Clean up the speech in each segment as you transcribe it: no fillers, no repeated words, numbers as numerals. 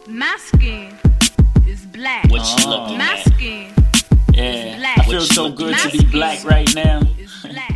My skin is black. What you looking My at? skin Yeah, is black. I feel so good to be black right now.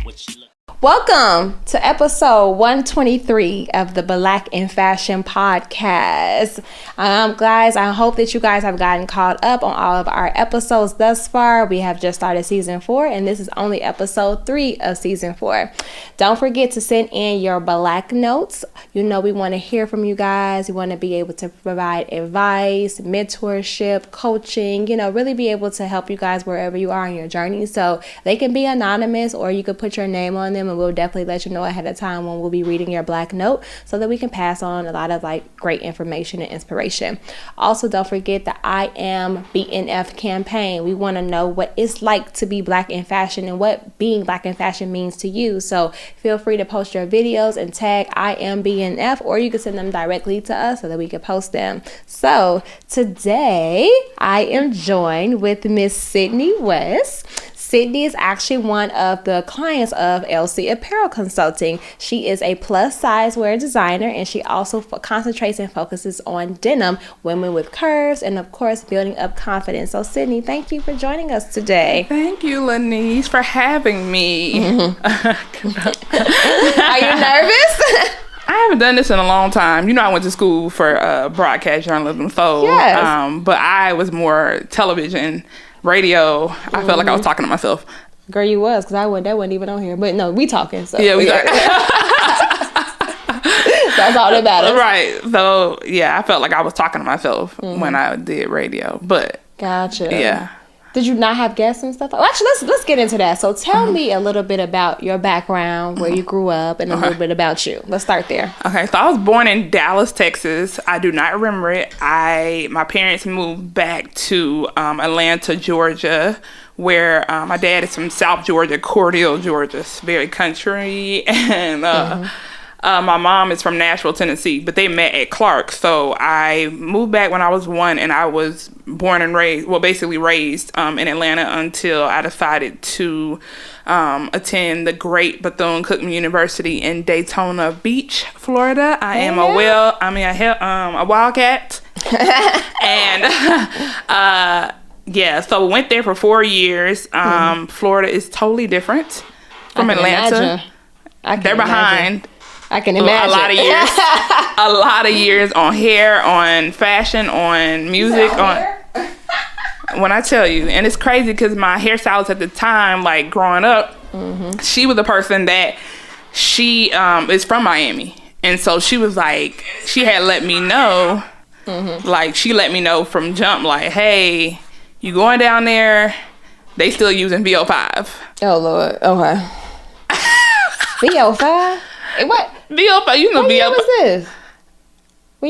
What you look- Welcome to episode 123 of the Black in Fashion podcast. Guys, I hope that you guys have gotten caught up on all of our episodes thus far. We have just started season 4, and this is only episode 3 of season 4. Don't forget to send in your black notes. You know, we want to hear from you guys. We want to be able to provide advice, mentorship, coaching, really be able to help you guys wherever you are in your journey. So they can be anonymous, or you could put your name on them, and we'll definitely let you know ahead of time when we'll be reading your black note so that we can pass on a lot of great information and inspiration. Also, don't forget the I Am BNF campaign. We want to know what it's like to be black in fashion and what being black in fashion means to you. So feel free to post your videos and tag I Am BNF, or you can send them directly to us so that we can post them. So today I am joined with Miss Sydnie West. Sydnie is actually one of the clients of LC Apparel Consulting. She is a plus size wear designer, and she also concentrates and focuses on denim, women with curves, and of course, building up confidence. So Sydnie, thank you for joining us today. Thank you, Lanice, for having me. Mm-hmm. Are you nervous? I haven't done this in a long time. I went to school for broadcast journalism, so Yes. But I was more television, radio. I felt like I was talking to myself. Girl, you was, because that wasn't even on here. But no, we talking. So Yeah, we got that's all that matters. right. So yeah, I felt like I was talking to myself when I did radio. But Gotcha. yeah. Did you not have guests and stuff? Well, actually, let's get into that. So tell me a little bit about your background, where you grew up, and a little bit about you. Let's start there. Okay, so I was born in Dallas, Texas. I do not remember it. My parents moved back to Atlanta, Georgia, where my dad is from South Georgia, Cordele, Georgia. It's very country, and my mom is from Nashville, Tennessee, but they met at Clark. So I moved back when I was 1, and I was born and raised, basically raised in Atlanta until I decided to attend the great Bethune-Cookman University in Daytona Beach, Florida. I am a Wildcat. And so I went there for 4 years. Florida is totally different from Atlanta. They're behind. I can imagine. A lot of years on hair, on fashion, on music, when I tell you. And it's crazy because my hairstylist at the time, growing up, she was a person that she is from Miami. And so she was she had let me know, she let me know from jump, hey, you going down there, they still using VO5. Oh, Lord. Okay. VO5? What? VO5, What year was this?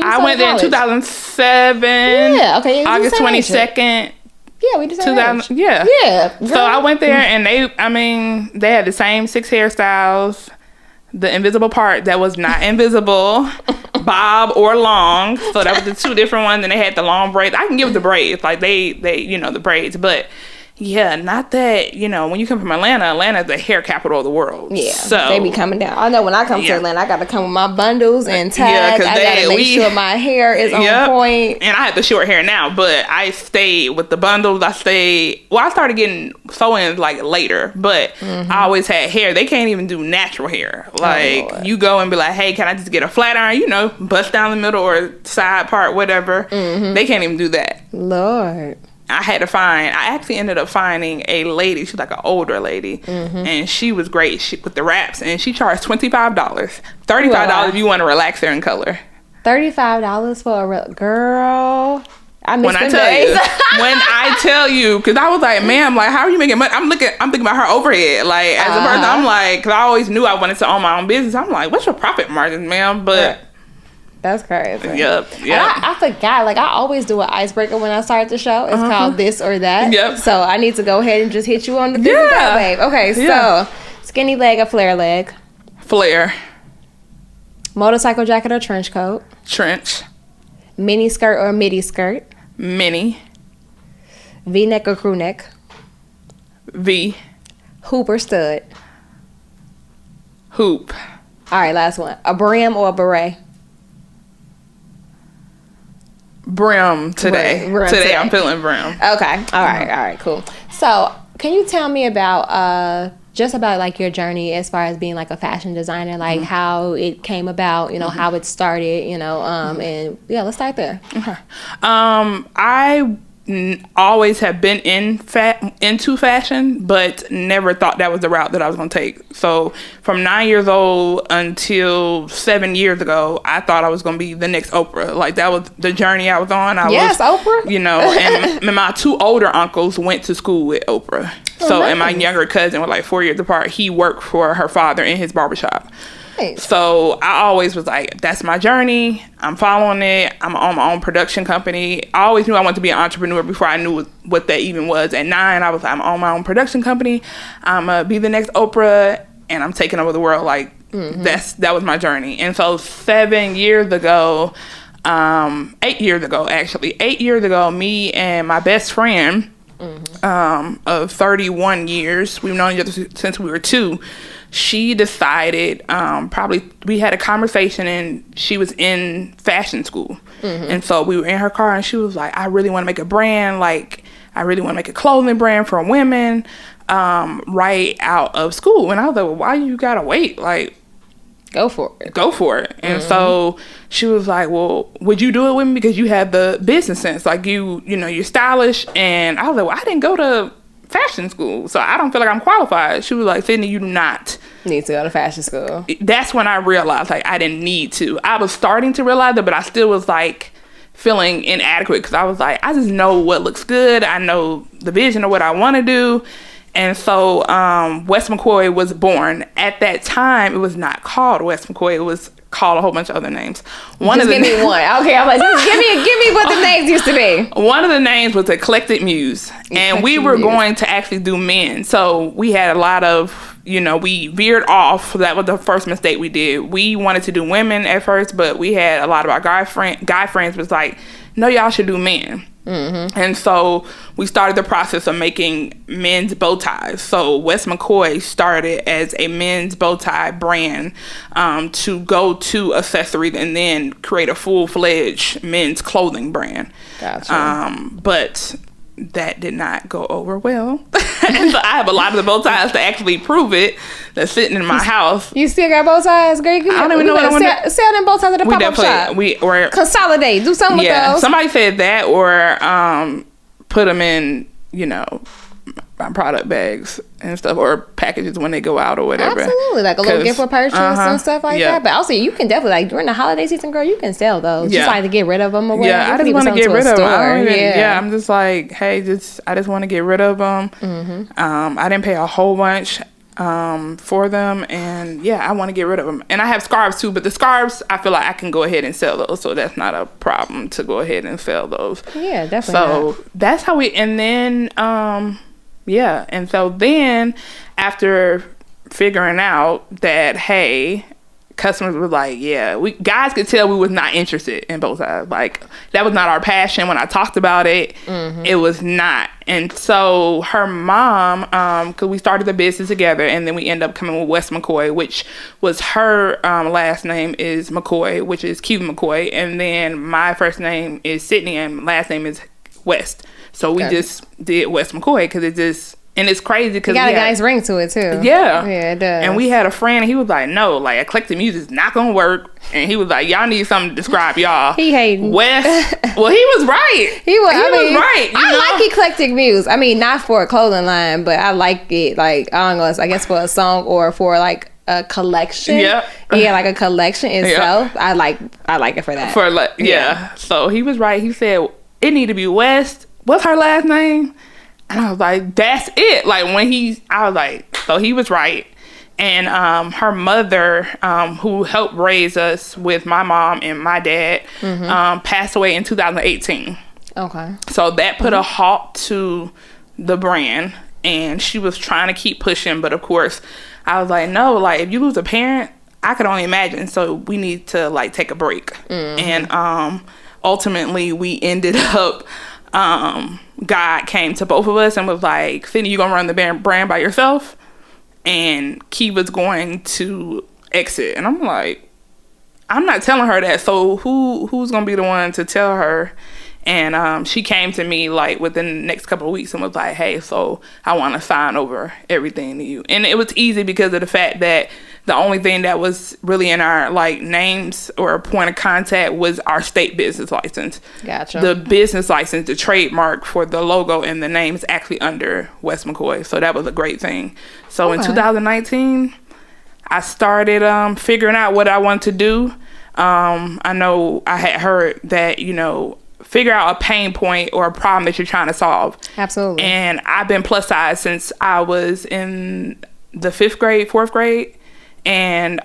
I went there in 2007. Yeah, okay. August 22nd. Yeah, we just 2000. Yeah. Yeah. Girl. So I went there, and they had the same 6 hairstyles. The invisible part that was not invisible, bob or long. So that was the 2 different ones. And they had the long braids. I can give the braids, they the braids, but. Yeah, not that, when you come from Atlanta's the hair capital of the world. Yeah, so they be coming down. I know when I come to Atlanta, I got to come with my bundles and tags. I got to make sure my hair is on point. And I have the short hair now, but I stayed with the bundles. I started getting sew-ins later, but I always had hair. They can't even do natural hair. You go and be like, hey, can I just get a flat iron? Bust down the middle or side part, whatever. They can't even do that. Lord. I actually ended up finding a lady. She's an older lady, and she was great with the wraps, and she charged $25, $35 if you want to relax hair in color. $35 for a girl. When I tell you, because I was like, ma'am, how are you making money? I'm thinking about her overhead. As a person, I'm because I always knew I wanted to own my own business. I'm what's your profit margin, ma'am? But that's crazy. Yep. And I forgot. I always do an icebreaker when I start the show. It's called This or That. Yep. So I need to go ahead and just hit you on the this or that, babe. Okay, so skinny leg or flare leg? Flare. Motorcycle jacket or trench coat? Trench. Mini skirt or midi skirt? Mini. V-neck or crew neck? V. Hoop or stud? Hoop. All right, last one. A brim or a beret? brim today. Brim today today. I'm feeling brim. Okay. All right, cool. So can you tell me about just about like your journey as far as being like a fashion designer, like how it came about, you know, how it started, you know, and yeah, let's start there. Okay. I always have been into fashion, but never thought that was the route that I was going to take. So from 9 years old until 7 years ago, I thought I was going to be the next Oprah. Like that was the journey I was on. Oprah. You know, and my two older uncles went to school with Oprah. So, and my younger cousin was like 4 years apart. He worked for her father in his barbershop. Nice. So I always was like, that's my journey. I'm following it. I'm on my own production company. I always knew I wanted to be an entrepreneur before I knew what that even was. At 9, I was like, I'm on my own production company. I'm going to be the next Oprah, and I'm taking over the world. Like, that was my journey. And so 7 years ago, 8 years ago, actually, 8 years ago, me and my best friend of 31 years, we've known each other since we were 2, she decided, we had a conversation and she was in fashion school. And so we were in her car and she was like, I really want to make a brand. Like, I really want to make a clothing brand for women, right out of school. And I was like, well, why you gotta wait? Like, go for it. And so she was like, well, would you do it with me? Because you have the business sense. Like, you know, you're stylish. And I was like, well, I didn't go to fashion school, so I don't feel like I'm qualified. She was like, Sydnie, you do not need to go to fashion school. That's when I realized, like, I didn't need to. I was starting to realize it, but I still was, like, feeling inadequate because I was like, I just know what looks good. I know the vision of what I want to do. And so West McCoy was born. At that time, it was not called West McCoy. It was called a whole bunch of other names. Give me one. Okay, I'm like, just give me what the names used to be. One of the names was Eclectic Muse. And we were going to actually do men. So we had a lot of, you know, we veered off. That was the first mistake we did. We wanted to do women at first, but we had a lot of our guy friends was like, no, y'all should do men. And so we started the process of making men's bow ties. So West McCoy started as a men's bow tie brand to go to accessories and then create a full-fledged men's clothing brand. Gotcha. But that did not go over well. And so I have a lot of the bow ties to actually prove it. That's sitting in my house. You still got bow ties, Greg? I don't even know what I want to sell them bow ties at the pop-up shop. Or consolidate. Do something with those. Somebody said that, or put them in, you know, my product bags and stuff, or packages when they go out or whatever. Absolutely, like a little gift for purchase and stuff like that. But also, you can definitely, like, during the holiday season, girl, you can sell those. Just like to get rid of them or whatever. Yeah, I just want to get rid of them. I'm just like, hey, I just want to get rid of them. I didn't pay a whole bunch for them, and I want to get rid of them. And I have scarves too, but the scarves, I feel like I can go ahead and sell those, so that's not a problem to go ahead and sell those. Yeah, definitely. So that's how we, and then and so then after figuring out that, hey, customers were like, guys could tell we was not interested in both sides. Like, that was not our passion. When I talked about it, it was not. And so her mom, because we started the business together, and then we ended up coming with West McCoy, which was her last name is McCoy, which is Cuban McCoy. And then my first name is Sydnie, and last name is West. So we just did West McCoy because it just, and it's crazy because it got a nice ring to it too. Yeah, it does. And we had a friend, and he was like, "No, like, eclectic music is not gonna work." And he was like, "Y'all need something to describe y'all." He hating West. Well, he was right. He was right. I like eclectic muse. I mean, not for a clothing line, but I like it. Like, I don't know, I guess for a song or for like a collection. Yeah, like a collection itself. I like it for that. So he was right. He said it need to be West. What's her last name? And I was like, that's it. Like, I was like, so he was right. And her mother, who helped raise us with my mom and my dad, passed away in 2018. Okay. So that put a halt to the brand, and she was trying to keep pushing. But of course, I was like, no, like, if you lose a parent, I could only imagine. So we need to, like, take a break. And ultimately, we ended up... God came to both of us and was like, Sydnie, you gonna run the brand by yourself, and Kiva's going to exit. And I'm like, I'm not telling her that. So who's gonna be the one to tell her? And she came to me like within the next couple of weeks and was like, hey, so I want to sign over everything to you. And it was easy because of the fact that the only thing that was really in our like names or a point of contact was our state business license. Gotcha. The business license, the trademark for the logo and the name is actually under West McCoy. So that was a great thing. So in 2019, I started figuring out what I wanted to do. I know I had heard that, you know, figure out a pain point or a problem that you're trying to solve. Absolutely. And I've been plus size since I was in the 4th grade. And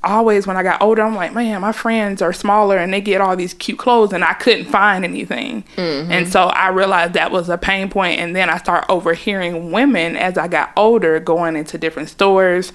always when I got older, I'm like, man, my friends are smaller and they get all these cute clothes and I couldn't find anything. And so I realized that was a pain point. And then I started overhearing women as I got older going into different stores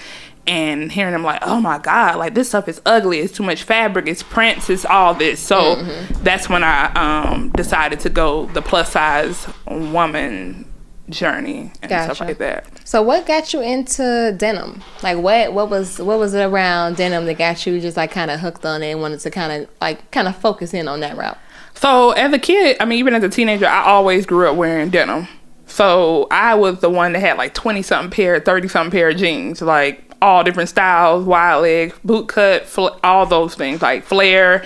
and hearing them like, oh my God, like this stuff is ugly. It's too much fabric. It's prints. It's all this. So that's when I decided to go the plus size woman journey and stuff like that. So what got you into denim? Like what was it around denim that got you just like kind of hooked on it and wanted to kind of focus in on that route? So as a kid, I mean, even as a teenager, I always grew up wearing denim. So I was the one that had like 20-something pair, 30-something pair of jeans, like all different styles, wide leg, boot cut, all those things, like flare,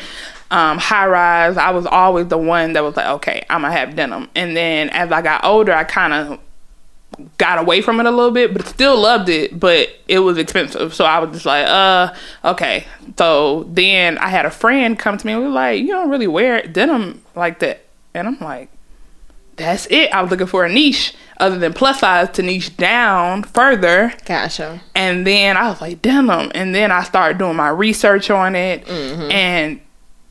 high rise. I was always the one that was like, okay, I'm gonna have denim. And then as I got older, I kind of got away from it a little bit, but still loved it, but it was expensive. So I was just like, okay. So then I had a friend come to me and was like, you don't really wear denim like that. And I'm like, that's it. I was looking for a niche other than plus size to niche down further. Gotcha. And then I was like, denim. And then I started doing my research on it and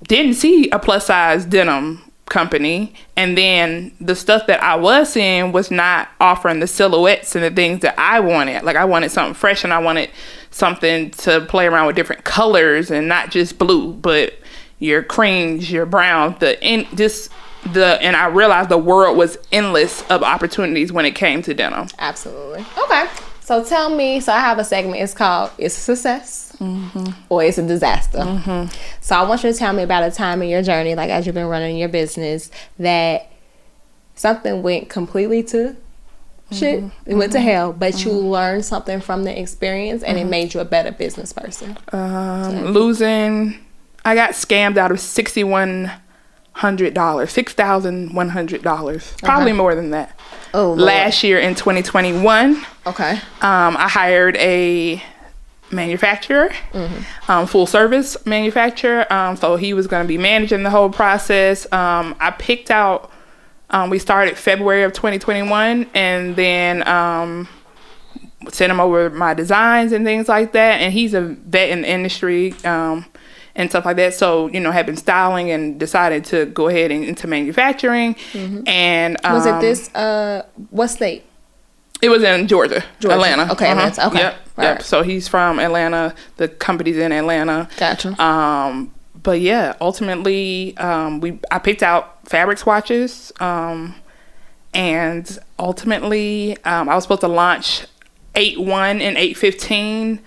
didn't see a plus size denim company. And then the stuff that I was seeing was not offering the silhouettes and the things that I wanted. Like I wanted something fresh and I wanted something to play around with different colors and not just blue, but your creams, your browns, and I realized the world was endless of opportunities when it came to denim. Absolutely. Okay. So tell me, so I have a segment, it's called It's a Success or It's a Disaster. So I want you to tell me about a time in your journey, like as you've been running your business, that something went completely to shit. It went to hell, but you learned something from the experience and it made you a better business person. I got scammed out of $6,100, probably more than that. Oh, Lord. Last year in 2021. Okay. I hired a manufacturer, full service manufacturer. So he was going to be managing the whole process. I picked out, we started February of 2021 and then sent him over my designs and things like that. And he's a vet in the industry. And stuff like that. So, you know, had been styling and decided to go ahead and into manufacturing. And was it this, what state? It was in Georgia. Atlanta. Okay, Atlanta. Okay. Yep. Right. So he's from Atlanta. The company's in Atlanta. Gotcha. But yeah, ultimately, I picked out fabric swatches. And ultimately, I was supposed to launch 8/1 and 8/15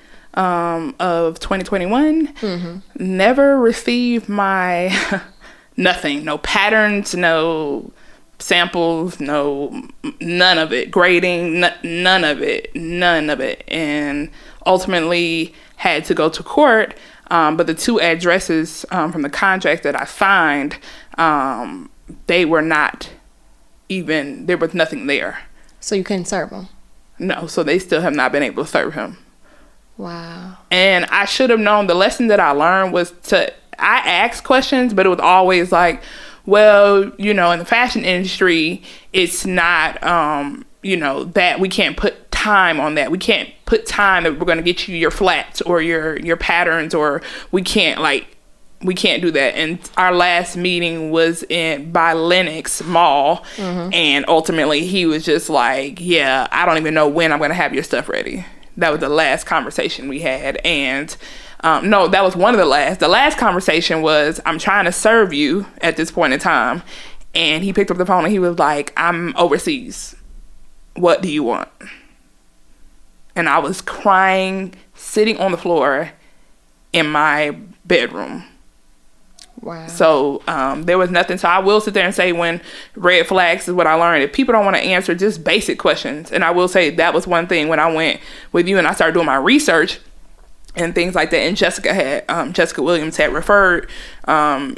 of 2021. Never received my nothing, no patterns, no samples, none of it, grading, none of it, and ultimately had to go to court. But the 2 addresses from the contract that I signed, they were not even, there was nothing there. So you couldn't serve him? No, so they still have not been able to serve him. Wow. And I should have known. The lesson that I learned was I asked questions, but it was always like, well, you know, in the fashion industry, it's not, you know, that we can't put time on that. We can't put time that we're going to get you your flats or your patterns, or we can't do that. And our last meeting was by Lenox Mall. And ultimately he was just like, yeah, I don't even know when I'm going to have your stuff ready. That was the last conversation we had. And no, that was one of the last. The last conversation was, I'm trying to serve you at this point in time. And he picked up the phone and he was like, I'm overseas. What do you want? And I was crying, sitting on the floor in my bedroom. Wow. So there was nothing. So I will sit there and say, when red flags is what I learned. If people don't want to answer just basic questions, and I will say that was one thing when I went with you and I started doing my research and things like that. And Jessica Williams had referred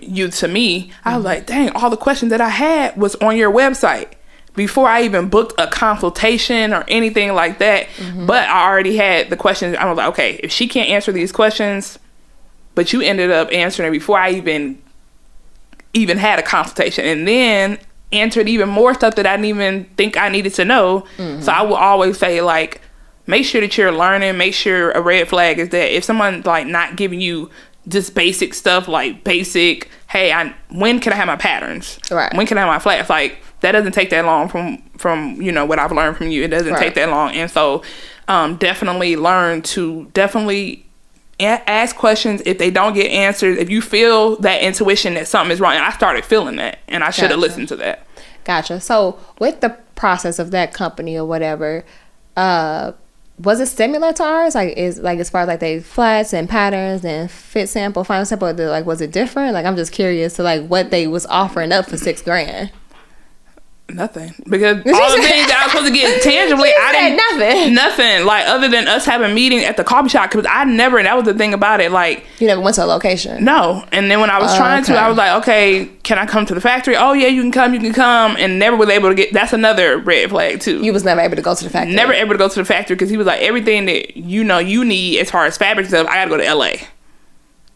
you to me. I was like, dang, all the questions that I had was on your website before I even booked a consultation or anything like that. But I already had the questions. I was like, okay, if she can't answer these questions, but you ended up answering it before I even had a consultation, and then answered even more stuff that I didn't even think I needed to know. So I will always say, like, make sure that you're learning. Make sure a red flag is that if someone's like not giving you just basic stuff, like basic, hey, when can I have my patterns? Right. When can I have my flats? Like, that doesn't take that long from you know what I've learned from you. It doesn't take that long, and so definitely learn to ask questions. If they don't get answered, if you feel that intuition that something is wrong, and I started feeling that, and I should have listened to that. Gotcha. So with the process of that company or whatever, was it similar to ours? Like, as far as like they flats and patterns and fit sample, final sample, like, was it different? Like, I'm just curious to like what they was offering up for $6,000. Nothing, because all the things that I was supposed to get tangibly, I didn't. Nothing. Like, other than us having a meeting at the coffee shop, because I never. And that was the thing about it. Like, you never went to a location. No. And then when I was trying to, I was like, okay, can I come to the factory? Oh yeah, you can come. And never was able to get. That's another red flag too. You was never able to go to the factory. Never able to go to the factory, because he was like, everything that you need as far as fabric stuff, I gotta go to LA.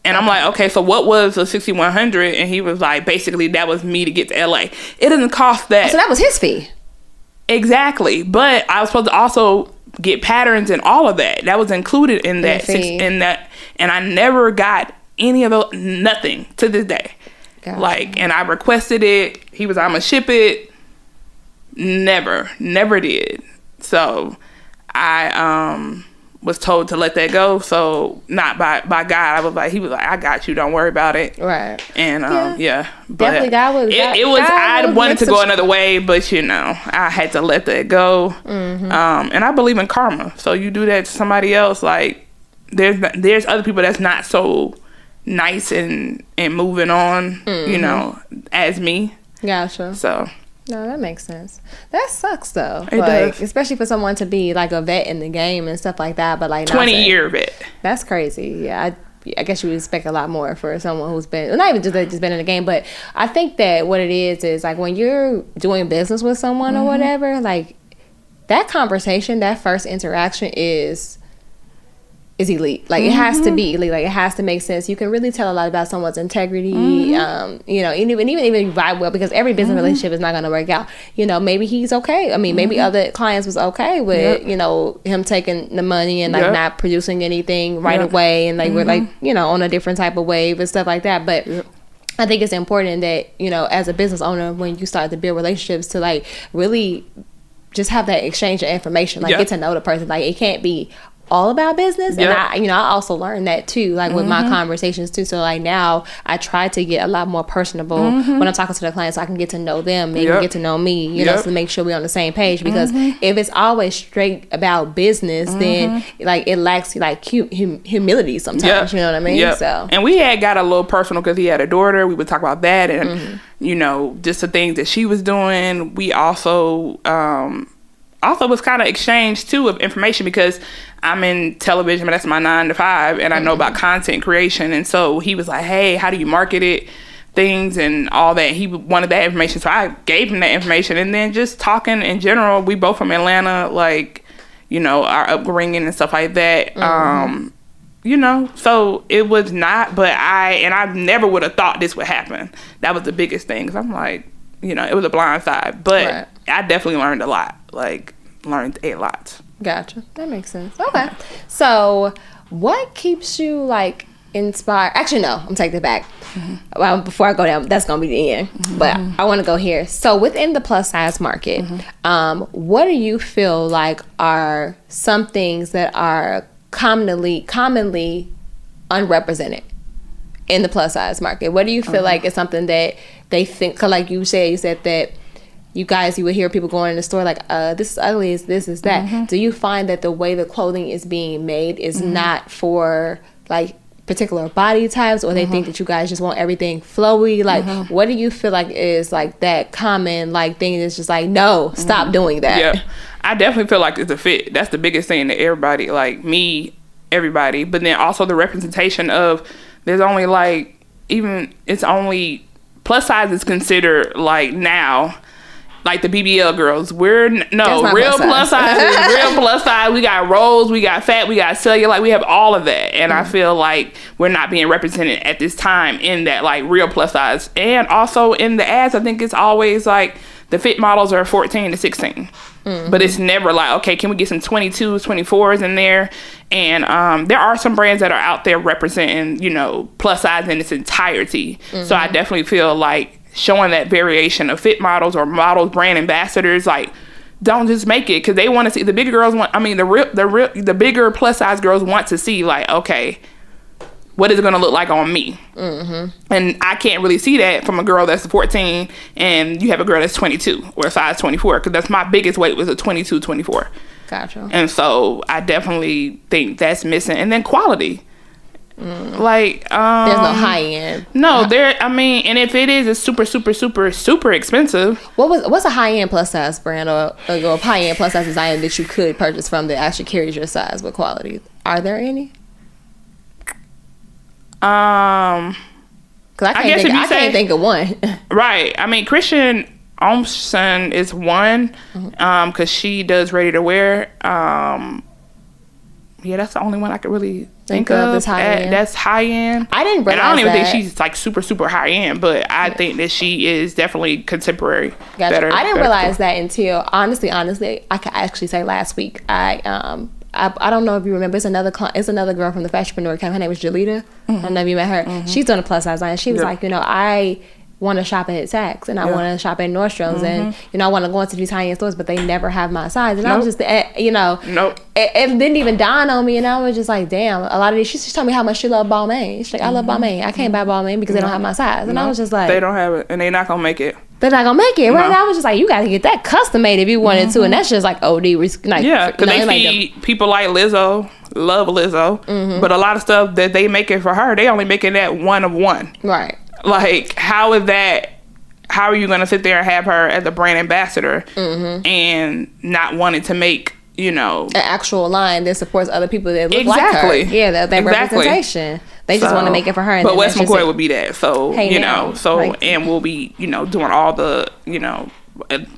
And I'm like, okay, so what was the 6,100? And he was like, basically, that was me to get to LA. It doesn't cost that. So that was his fee. Exactly. But I was supposed to also get patterns and all of that. That was included in that. And I never got any of those, nothing to this day. Gotcha. Like, and I requested it. He was, I'm going to ship it. Never did. So I was told to let that go. So not by God. He was like, I got you. Don't worry about it. Right. And yeah. But definitely God was. I wanted to go another way, but I had to let that go. And I believe in karma. So you do that to somebody else, like there's other people that's not so nice and moving on, as me. Gotcha. So. No, that makes sense. That sucks though. It does. Especially for someone to be like a vet in the game and stuff like that, but like 20-year vet. That's crazy. Yeah, I guess you would expect a lot more for someone who's been, not even just been in the game, but I think that what it is like when you're doing business with someone or whatever, like that conversation, that first interaction is elite. Like it has to be elite. Like it has to make sense. You can really tell a lot about someone's integrity. Even you vibe well, because every business relationship is not going to work out. Maybe he's okay. I mean, maybe other clients was okay with him taking the money and like not producing anything right away, and like we're like on a different type of wave and stuff like that. But I think it's important that as a business owner, when you start to build relationships, to like really just have that exchange of information, like get to know the person. Like it can't be all about business. And I also learned that too, like with my conversations too. So like now I try to get a lot more personable when I'm talking to the clients, so I can get to know them, they can get to know me, you know, to make sure we're on the same page. Because if it's always straight about business, then like it lacks like humility sometimes. You know what I mean? So, and we had got a little personal because he had a daughter. We would talk about that, and just the things that she was doing. We also was kind of exchange too of information, because I'm in television, but that's my 9 to 5, and I know about content creation. And so he was like, hey, how do you market it, things and all that. He wanted that information, so I gave him that information. And then just talking in general, we both from Atlanta, like, our upbringing and stuff like that. So it was not, but I never would have thought this would happen. That was the biggest thing, because I'm like, it was a blind side, but I definitely learned a lot. Learned a lot. Gotcha. That makes sense. Okay. So what keeps you like inspired? Actually, no, I'm taking it back. Well, before I go down, that's going to be the end. But I want to go here. So within the plus size market, what do you feel like are some things that are commonly unrepresented in the plus size market? What do you feel like is something that they think, cause like you said that you would hear people going in the store like, this is ugly, this is that. Do you find that the way the clothing is being made is not for like particular body types, or they think that you guys just want everything flowy? Like, what do you feel like is like that common like thing that's just like, no, stop doing that? Yeah, I definitely feel like it's a fit. That's the biggest thing to everybody, like me, everybody. But then also the representation of, there's only like, even, it's only, plus size is considered like now, like the BBL girls. We're real plus size is real plus size. We got rolls, we got fat, we got cellulite, like we have all of that. And I feel like we're not being represented at this time in that like real plus size. And also in the ads, I think it's always like the fit models are 14 to 16. But it's never like, okay, can we get some 22s, 24s in there? And there are some brands that are out there representing, you know, plus size in its entirety. So I definitely feel like showing that variation of fit models or models, brand ambassadors, like, don't just make it, because they want to see, the bigger girls want, I mean, the bigger plus size girls want to see, like, okay, what is it going to look like on me? And I can't really see that from a girl that's 14 and you have a girl that's 22 or size 24, because that's my biggest weight was a 22, 24. Gotcha. And so I definitely think that's missing. And then quality. Like, there's no high end. No, I mean, and if it is, it's super, super, super, super expensive. What's a high end plus size brand or high end plus size designer that you could purchase from that actually carries your size with quality? Are there any? Because I can't think of one. Right. I mean, Christian Olmsson is one, because she does ready to wear. Yeah, that's the only one I could really think of that's high end. That's high end. I didn't realize and I don't even that. think she's like super, super high end, but I think that she is definitely contemporary. Gotcha. Better. I didn't realize that until honestly, I could actually say last week. I don't know if you remember. It's another girl from the Fashionpreneur Academy. Her name was Jalita. I don't know if you met her. She's on a plus size line. She was like, you know, I want to shop at Saks and I want to shop at Nordstrom's and you know I want to go into these high end stores, but they never have my size. And I was just you know, it didn't even dawn on me, and I was just like, damn. A lot of these, she just told me how much she loved Balmain. She's like, I love Balmain. I can't buy Balmain because they don't have my size. And I was just like, they don't have it, and they're not gonna make it. They're not gonna make it, right? I was just like, you got to get that custom made if you wanted to, and that's just like OD. Like, yeah, because they feed people like Lizzo, love Lizzo, but a lot of stuff that they making for her, they only making that one of one. Right. Like, how are you gonna sit there and have her as a brand ambassador and not wanting to make, you know, an actual line that supports other people that look like her? Yeah, that representation. They just want to make it for her. And but West McCoy would be that. So, hey, you know, and we'll be, you know, doing all the, you know,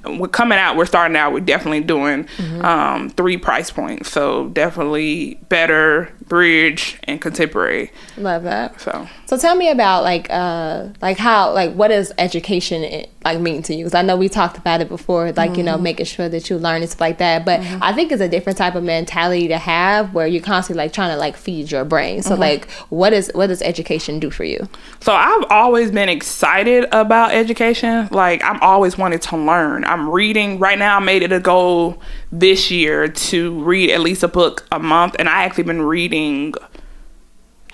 we're coming out, we're starting out, we're definitely doing 3 price points. So definitely better, bridge, and contemporary. Love that. So tell me about what does education like mean to you? Because I know we talked about it before, like, you know, making sure that you learn and stuff like that. But I think it's a different type of mentality to have where you're constantly like trying to like feed your brain. So like, what does education do for you? So I've always been excited about education. Like, I'm always wanted to learn. I'm reading right now. I made it a goal this year to read at least a book a month, and I actually been reading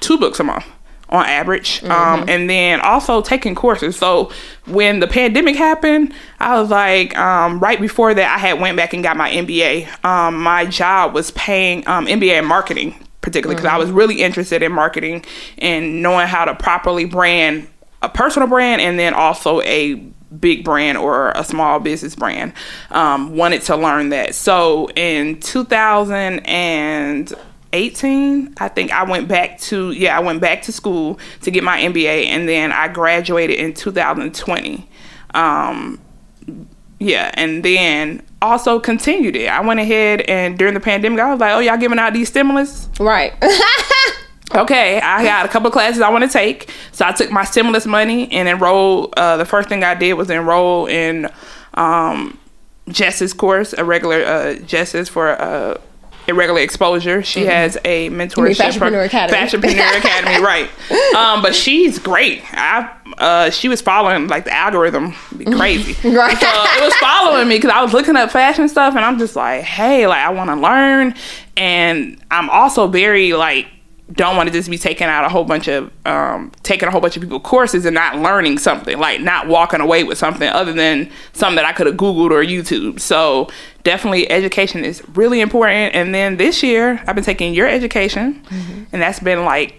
2 books a month on average. And then also taking courses. So when the pandemic happened, I was like, right before that, I had went back and got my MBA. My job was paying MBA in marketing, particularly because I was really interested in marketing and knowing how to properly brand a personal brand and then also a big brand or a small business brand. Wanted to learn that. So in 2018, I think I went back to school to get my MBA, and then I graduated in 2020. And then also continued it. I went ahead and during the pandemic, I was like, oh, y'all giving out these stimulus? Right. Okay, I got a couple of classes I want to take. So I took my stimulus money and enrolled. The first thing I did was enroll in Jess's course, a regular Jess's for irregular exposure. She has a mentorship. Fashionpreneur Academy. Fashionpreneur Academy, right. But she's great. She was following like the algorithm, be crazy. Right. So it was following me because I was looking up fashion stuff, and I'm just like, hey, like I want to learn, and I'm also very like don't want to just be taking a whole bunch of people courses and not learning something, like not walking away with something other than something that I could have Googled or YouTube. So definitely education is really important. And then this year I've been taking your education, and that's been like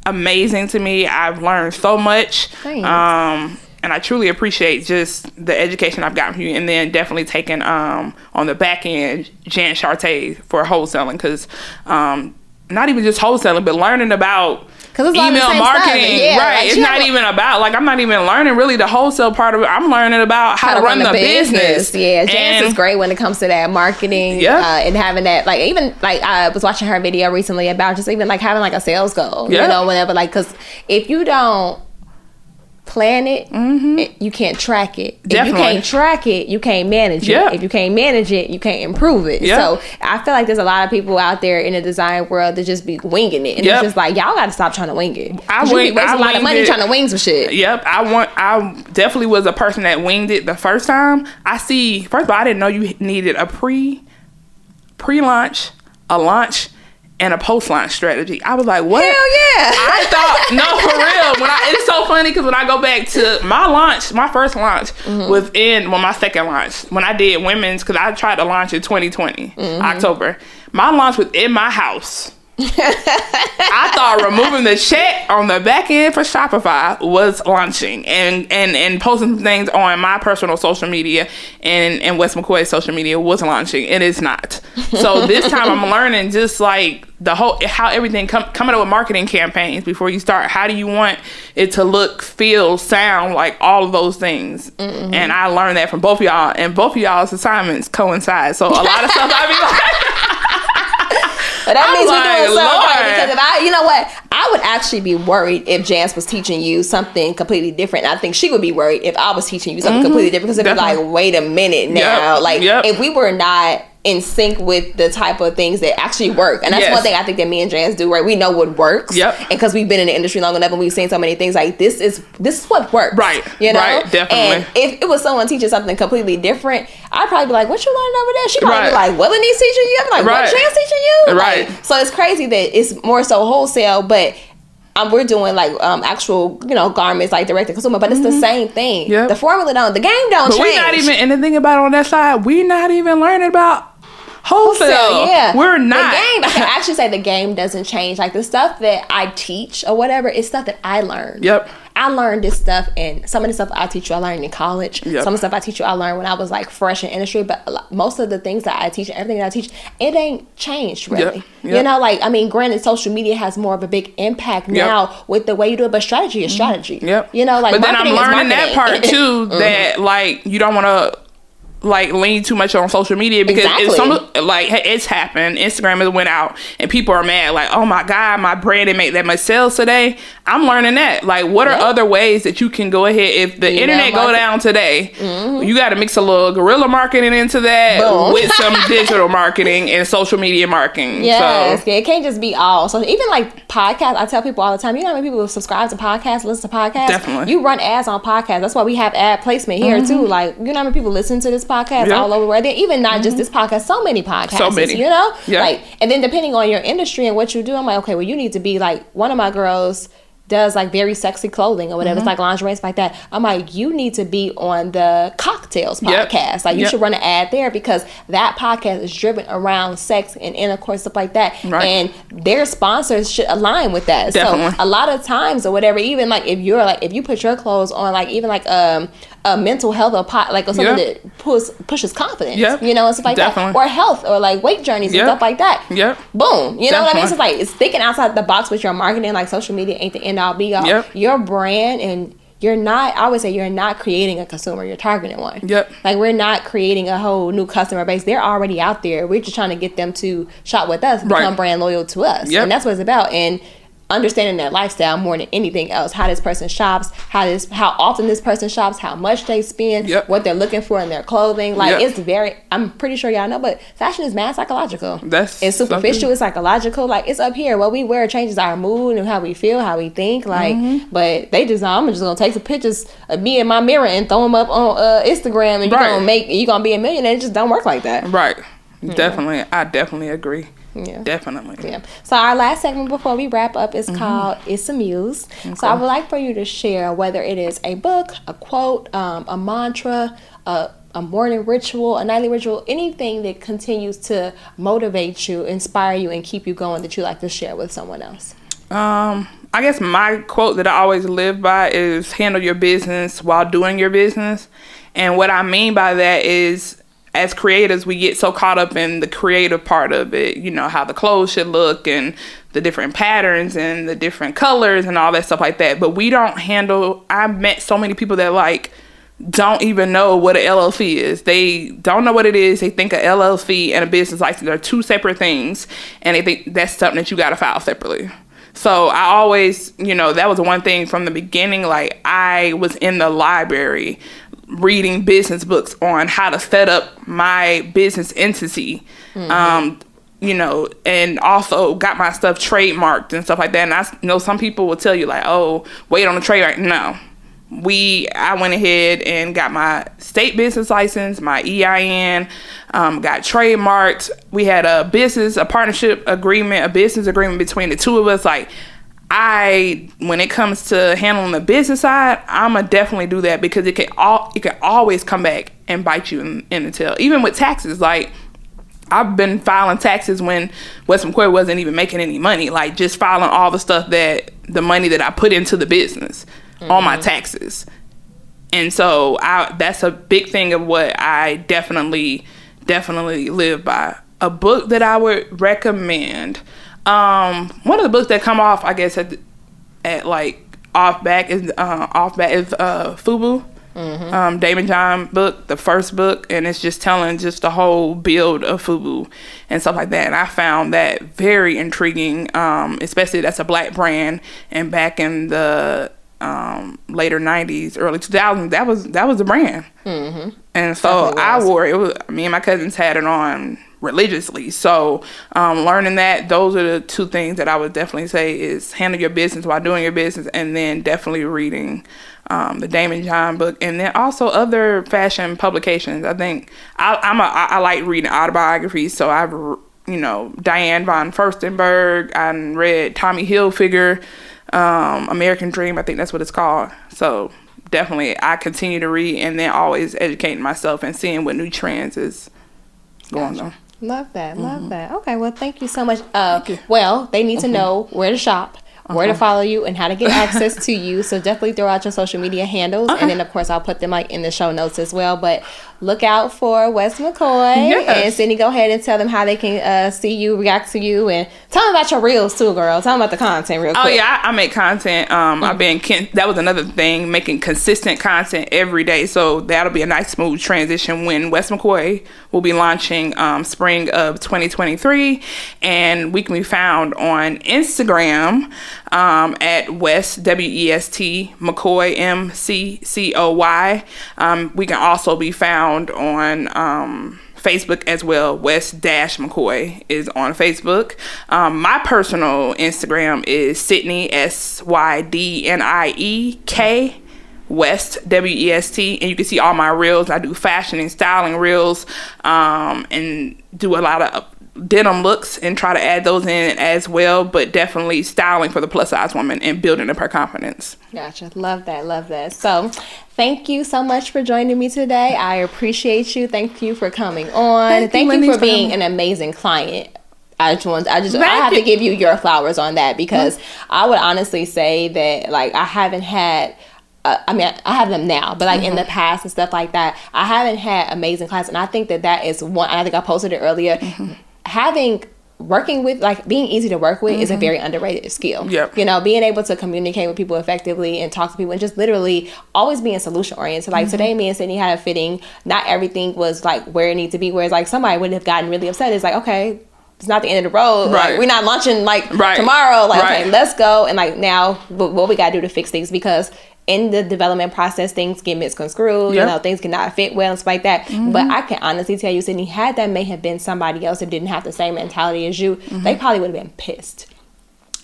amazing to me. I've learned so much. Thanks. And I truly appreciate just the education I've gotten from you, and then definitely taking on the back end Jan Charté for wholesaling, because not even just wholesaling, but learning about email marketing. Yeah, right. Like, it's not even about, like, I'm not even learning really the wholesale part of it. I'm learning about how to run the business. Yeah, Janice is great when it comes to that marketing. And having that, like, even like I was watching her video recently about just even like having like a sales goal. You know, whenever, like, because if you don't plan it, you can't track it. Definitely. If you can't track it, you can't manage it. If you can't manage it, you can't improve it. So I feel like there's a lot of people out there in the design world that just be winging it, and it's just like, y'all got to stop trying to wing it. I waste a lot of money trying to wing some shit. I definitely was a person that winged it the first time. First of all, I didn't know you needed a pre-launch, a launch, and a post-launch strategy. I was like, what? Hell yeah. I thought, no, for real. It's so funny because when I go back to my first launch was my second launch, when I did women's, because I tried to launch in 2020, October. My launch was in my house. I thought removing the check on the back end for Shopify was launching, and posting some things on my personal social media and West McCoy's social media was launching. It is not. So this time I'm learning just like how everything coming up with marketing campaigns before you start. How do you want it to look, feel, sound, like all of those things? And I learned that from both of y'all, and both of y'all's assignments coincide. So a lot of stuff I be like. But that means we're doing something right, because I would actually be worried if Jance was teaching you something completely different. I think she would be worried if I was teaching you something completely different, because it'd be like, wait a minute now. If we were not in sync with the type of things that actually work. And that's one thing I think that me and Jance do, right? We know what works. And because we've been in the industry long enough and we've seen so many things, like, this is what works. Right. You know? Right, definitely. And if it was someone teaching something completely different, I'd probably be like, what you learning over there? She'd probably be like, what Lenny's teaching you? I'm like, what Jance teaching you? Right. Like, so it's crazy that it's more so wholesale, but we're doing like actual, garments, like direct to consumer, but it's the same thing. The formula the game don't change. We're not even, and the thing about it on that side, we're not even learning about wholesale. We're not. The game, I can actually say the game doesn't change. Like, the stuff that I teach or whatever is stuff that I learned. I learned this stuff, and some of the stuff I teach you, I learned in college. Some of the stuff I teach you, I learned when I was like fresh in industry. But most of the things that I teach, everything that I teach, it ain't changed really. You know, like, I mean, granted, social media has more of a big impact now with the way you do it, but strategy is strategy. You know, like, but then I'm learning that part too, that like, you don't want to like lean too much on social media, because it's happened. Instagram has went out and people are mad, like, oh my god, my brand didn't make that much sales today. I'm learning that, like, what are other ways that you can go ahead, if the internet go down today, you got to mix a little guerrilla marketing into that with some digital marketing and social media marketing. So it can't just be all. So even like podcasts, I tell people all the time, you know how many people subscribe to podcasts, listen to podcasts? Definitely. You run ads on podcasts. That's why we have ad placement here too. Like, you know how many people listen to this podcast all over where they're even not just this podcast, so many podcasts, you know? Like, and then depending on your industry and what you do, I'm like, okay, well, you need to be like, one of my girls does like very sexy clothing or whatever, it's like lingerie and stuff like that. I'm like, you need to be on the cocktails podcast. Like, you should run an ad there, because that podcast is driven around sex and intercourse, stuff like that. And their sponsors should align with that. So a lot of times or whatever, even like if you put your clothes on, like even like a mental health or something that pushes confidence, you know, and stuff like that, or health, or like weight journeys and stuff like that. Boom, you know what I mean? So like, it's thinking outside the box with your marketing. Like, social media ain't the end all be all. Your brand, and I always say, you're not creating a consumer, you're targeting one. Like, we're not creating a whole new customer base. They're already out there. We're just trying to get them to shop with us, become brand loyal to us, and that's what it's about. And understanding their lifestyle more than anything else. How this person shops, how often this person shops, how much they spend, what they're looking for in their clothing. Like, it's very, I'm pretty sure y'all know, but fashion is mad psychological. It's superficial, it's psychological. Like, it's up here. What we wear changes our mood and how we feel, how we think. Like, but they just, I'm just gonna take some pictures of me in my mirror and throw them up on Instagram, and you're gonna be a millionaire. It just don't work like that. Definitely. I definitely agree. Definitely. So our last segment before we wrap up is called It's a Muse. So I would like for you to share, whether it is a book, a quote, a mantra, a morning ritual, a nightly ritual, anything that continues to motivate you, inspire you, and keep you going, that you like to share with someone else. I guess my quote that I always live by is handle your business while doing your business. And what I mean by that is, as creators, we get so caught up in the creative part of it, you know, how the clothes should look and the different patterns and the different colors and all that stuff like that. But we don't handle, I've met so many people that like don't even know what an LLC is. They don't know what it is. They think a LLC and a business license are two separate things, and they think that's something that you got to file separately. So I always, you know, that was one thing from the beginning. Like, I was in the library reading business books on how to set up my business entity, you know, and also got my stuff trademarked and stuff like that. And I know some people will tell you like, oh, wait on the trademark. No. I went ahead and got my state business license, my EIN, got trademarked. We had a business agreement between the two of us. Like, when it comes to handling the business side, I'ma definitely do that, because it can always come back and bite you in the tail. Even with taxes, like, I've been filing taxes when West McCoy wasn't even making any money. Like, just filing all the money that I put into the business on my taxes. And so that's a big thing of what I definitely live by. A book that I would recommend, one of the books that come off, I guess, at like off back is FUBU. Damon John book, the first book, and it's just telling just the whole build of FUBU and stuff like that. And I found that very intriguing, especially that's a Black brand, and back in the later 90s, early 2000s, that was the brand. And so I wore it. Me and my cousins had it on religiously. So learning that, those are the two things that I would definitely say is handle your business while doing your business, and then definitely reading the Damon John book, and then also other fashion publications. I think I like reading autobiographies, so I've Diane von Furstenberg. I read Tommy Hilfiger, American Dream, I think that's what it's called. So definitely I continue to read, and then always educating myself and seeing what new trends is going on. Love that. Okay, well, thank you so much. Well, they need to know where to shop, where to follow you, and how to get access to you. So definitely throw out your social media handles, and then of course I'll put them like in the show notes as well. But look out for West McCoy. And Sydnie, go ahead and tell them how they can see you, react to you, and tell them about your reels too, girl. Tell them about the content real quick. Oh yeah, I make content. That was another thing, making consistent content every day. So that'll be a nice smooth transition when West McCoy will be launching spring of 2023, and we can be found on Instagram at West WEST McCoy MCCOY. We can also be found on Facebook as well. West-McCoy is on Facebook. My personal Instagram is Sydnie SYDNIEK West WEST, and you can see all my reels. I do fashion and styling reels, and do a lot of denim looks and try to add those in as well, but definitely styling for the plus size woman and building up her confidence. Gotcha. Love that. So thank you so much for joining me today. I appreciate you. Thank you for coming on. Thank you for being an amazing client. I have to give you your flowers on that, because I would honestly say that, like, I haven't had I have them now, but like in the past and stuff like that, I haven't had amazing clients. And I think that is one, I think I posted it earlier, working with, like, being easy to work with is a very underrated skill. Yep. You know, being able to communicate with people effectively and talk to people, and just literally always being solution oriented. Like today, me and Sydnie had a fitting. Not everything was like where it needed to be. Whereas like somebody would have gotten really upset. It's like, okay, it's not the end of the road. Right. Like, we're not launching like tomorrow. Like, okay, let's go. And like now, what we got to do to fix things, because in the development process, things get misconstrued. You know, things cannot fit well and stuff like that. But I can honestly tell you, Sydnie, had that may have been somebody else that didn't have the same mentality as you, they probably would have been pissed.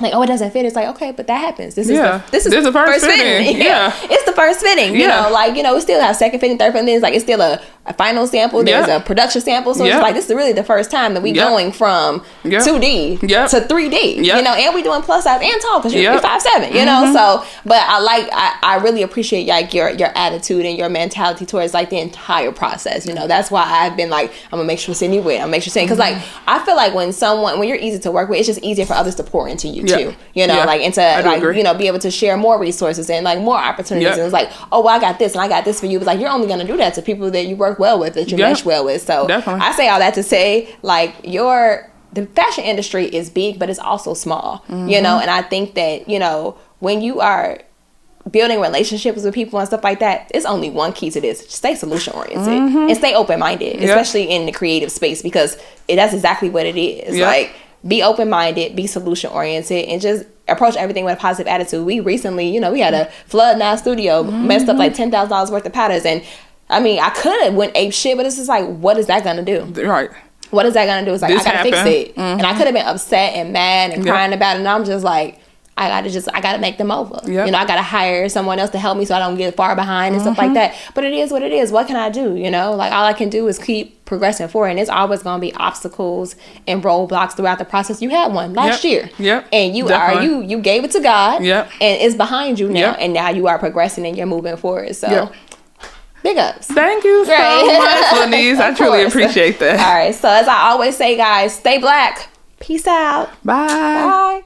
Like, oh, it doesn't fit. It's like, okay, but that happens. This is the first fitting. Yeah. It's the first fitting. You know, like, you know, we still have second fitting, third fitting. It's like, it's still a a final sample, there's a production sample. So it's like, this is really the first time that we going from 2D to 3D, you know, and we doing plus size and tall because you're 5'7", you know. So, but I really appreciate like your attitude and your mentality towards like the entire process. You know, that's why I've been like, I'm gonna make sure Sydnie win. I'm gonna make sure Sydnie, because like I feel like when you're easy to work with, it's just easier for others to pour into you too. You know, like into like you know, be able to share more resources and like more opportunities. And it's like, oh well, I got this and I got this for you. But like, you're only gonna do that to people that you work well with, that you mesh well with. So I say all that to say, like, the fashion industry is big, but it's also small, you know. And I think that, you know, when you are building relationships with people and stuff like that, it's only one key to this: stay solution oriented and stay open minded, especially in the creative space, because that's exactly what it is. Like, be open minded, be solution oriented, and just approach everything with a positive attitude. We recently, you know, we had a flood in our studio, messed up like $10,000 worth of patterns, and I mean, I could have went ape shit, but it's just like, what is that gonna do? Right. What is that gonna do? It's like, I gotta fix it. And I could have been upset and mad and crying about it, and I'm just like, I gotta make them over. You know, I gotta hire someone else to help me so I don't get far behind and stuff like that. But it is what it is. What can I do? You know, like, all I can do is keep progressing forward, and there's always gonna be obstacles and roadblocks throughout the process. You had one last year. And you gave it to God. And it's behind you now. And now you are progressing and you're moving forward. So big ups. Thank you so much, Lenise. I truly appreciate that. All right. So as I always say, guys, stay black. Peace out. Bye. Bye.